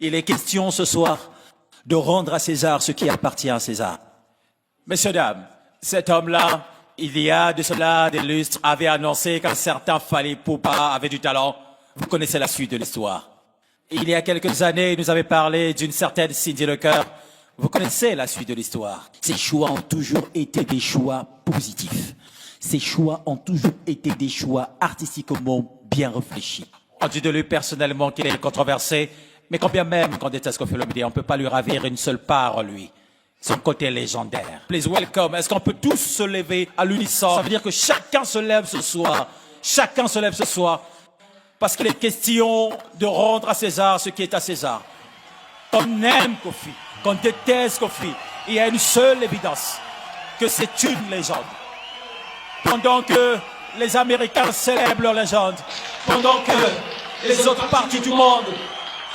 Il est question ce soir de rendre à César ce qui appartient à César. Messieurs, dames, cet homme-là, il y a de cela des lustres, avait annoncé qu'un certain Fally Ipupa avait du talent. Vous connaissez la suite de l'histoire. Il y a quelques années, il nous avait parlé d'une certaine Cindy Lecœur. Vous connaissez la suite de l'histoire. Ces choix ont toujours été des choix positifs. Ces choix ont toujours été des choix artistiquement bien réfléchis. On dit de lui personnellement qu'il est controversé, mais quand bien même qu'on déteste Koffi Olomide, on ne peut pas lui ravir une seule part en lui. Son côté légendaire. Please welcome. Est-ce qu'on peut tous se lever à l'unisson? Ça veut dire que chacun se lève ce soir. Chacun se lève ce soir. Parce qu'il est question de rendre à César ce qui est à César. Qu'on aime Koffi, qu'on déteste Koffi, il y a une seule évidence, que c'est une légende. Pendant que les Américains célèbrent leur légende, pendant que les autres parties du monde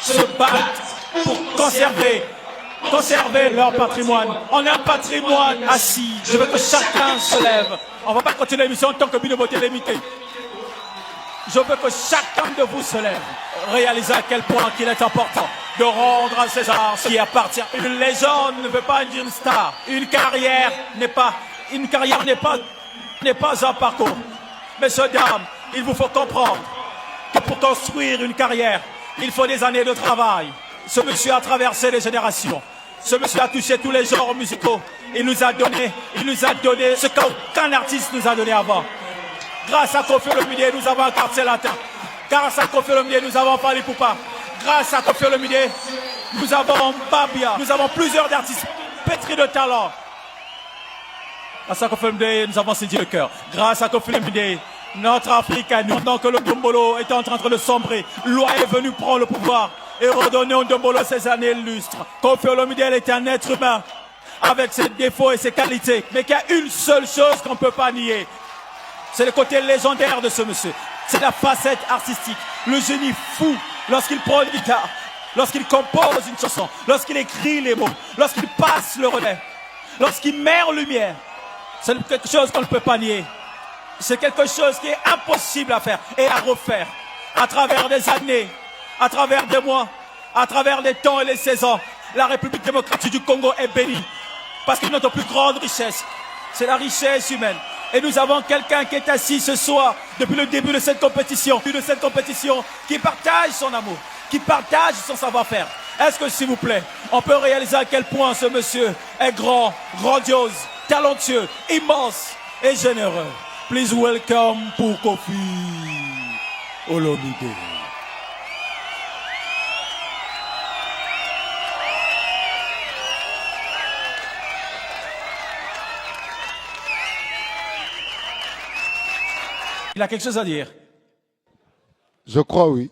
se battent pour conserver leur patrimoine. On a un patrimoine assis. Je veux que chacun se lève. On ne va pas continuer l'émission tant que Binoboté est limité. Je veux que chacun de vous se lève. Réalisez à quel point qu'il est important de rendre à César ce qui appartient. Une légende ne veut pas dire une star. Une carrière n'est pas un parcours. Messieurs, dames, il vous faut comprendre que pour construire une carrière, il faut des années de travail. Ce monsieur a traversé les générations. Ce monsieur a touché tous les genres musicaux. Il nous a donné ce qu'aucun artiste nous a donné avant. Grâce à Koffi Olomide, nous avons un quartier latin. Grâce à Koffi Olomide, nous avons Fally Ipupa. Grâce à Koffi Olomide, nous avons Babia. Nous avons plusieurs artistes pétris de talent. Grâce à Koffi Olomide, nous avons Cindy Lecœur. Grâce à Koffi Olomide, notre Africain, pendant que le Ndombolo est en train de sombrer, Loi est venu prendre le pouvoir et redonner au Ndombolo ses années lustres. Koffi Olomide est un être humain avec ses défauts et ses qualités, mais qu'il y a une seule chose qu'on ne peut pas nier. C'est le côté légendaire de ce monsieur. C'est la facette artistique. Le génie fou lorsqu'il prend une guitare, lorsqu'il compose une chanson, lorsqu'il écrit les mots, lorsqu'il passe le relais, lorsqu'il met en lumière. C'est quelque chose qu'on ne peut pas nier. C'est quelque chose qui est impossible à faire et à refaire. À travers des années, à travers des mois, à travers les temps et les saisons, la République démocratique du Congo est bénie. Parce que notre plus grande richesse, c'est la richesse humaine. Et nous avons quelqu'un qui est assis ce soir, depuis le début de cette compétition, qui partage son amour, qui partage son savoir-faire. Est-ce que, s'il vous plaît, on peut réaliser à quel point ce monsieur est grand, grandiose, talentueux, immense et généreux? Please welcome pour Koffi Olomide. Il a quelque chose à dire. Je crois, oui.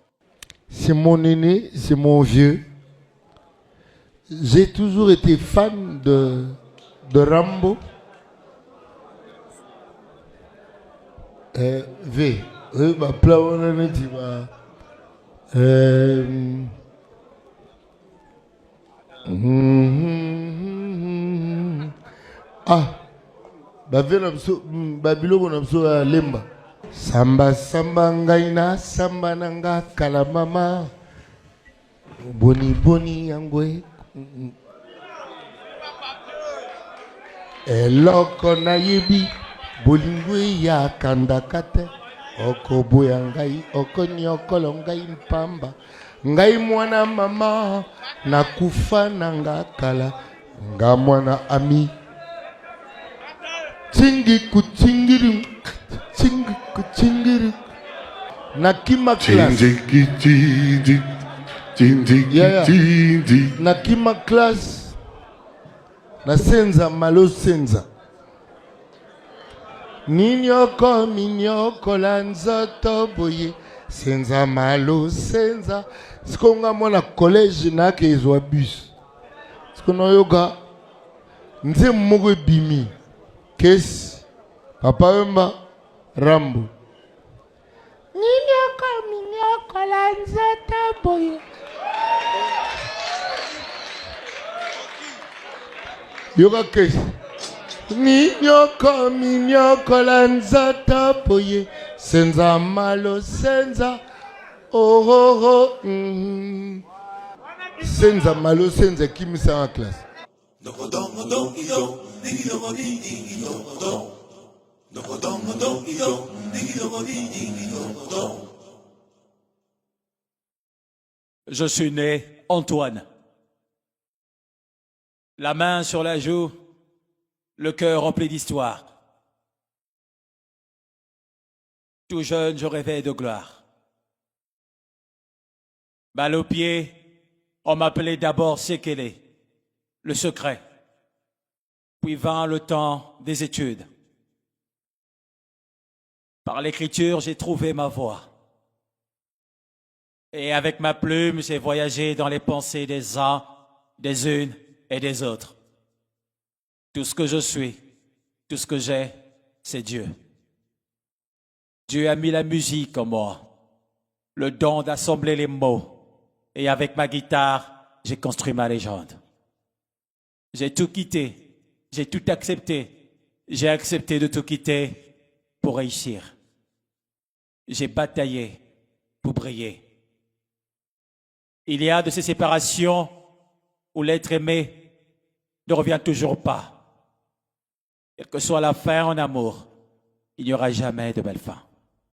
C'est mon aîné, c'est mon vieux. J'ai toujours été fan de Rambo. V. Ma plan, Babylone namso lemba. Samba samba ngaina samba nanga kalamama. Boni boni yangwe. Eloko na yebi bolingwe ya kandakate. Oko boya ngai oko nyokolo ngai mpamba. Ngai mwana mama nakufa nanga kala. Nga mwana ami. Chingi kuchingiru. Chingi kuchingiru. Nakima class. Nakima class. Na senza malo senza. Minyoko lanzoto boye. Senza malo senza. Sikonga mwana collège na ke izwa bus. Sikono yoga. Nze mmogo bimi. Kesi. Papa wemba. Rambo. Minyoko lanzoto boye. Yoga kesi. Minyoko lanzoto boye. Senza malo senza. Oh oh oh. senza malo senza kimisa en classe. Je suis né Antoine. La main sur la joue, le cœur rempli d'histoire. Tout jeune, je rêvais de gloire. Balle au pied, on m'appelait d'abord Sekele, le secret. Puis vint le temps des études. Par l'écriture, j'ai trouvé ma voie. Et avec ma plume, j'ai voyagé dans les pensées des uns, des unes et des autres. Tout ce que je suis, tout ce que j'ai, c'est Dieu. Dieu a mis la musique en moi, le don d'assembler les mots. Et avec ma guitare, j'ai construit ma légende. J'ai tout quitté, j'ai tout accepté. J'ai accepté de tout quitter pour réussir. J'ai bataillé pour briller. Il y a de ces séparations où l'être aimé ne revient toujours pas. Quelle que soit la fin en amour, il n'y aura jamais de belle fin.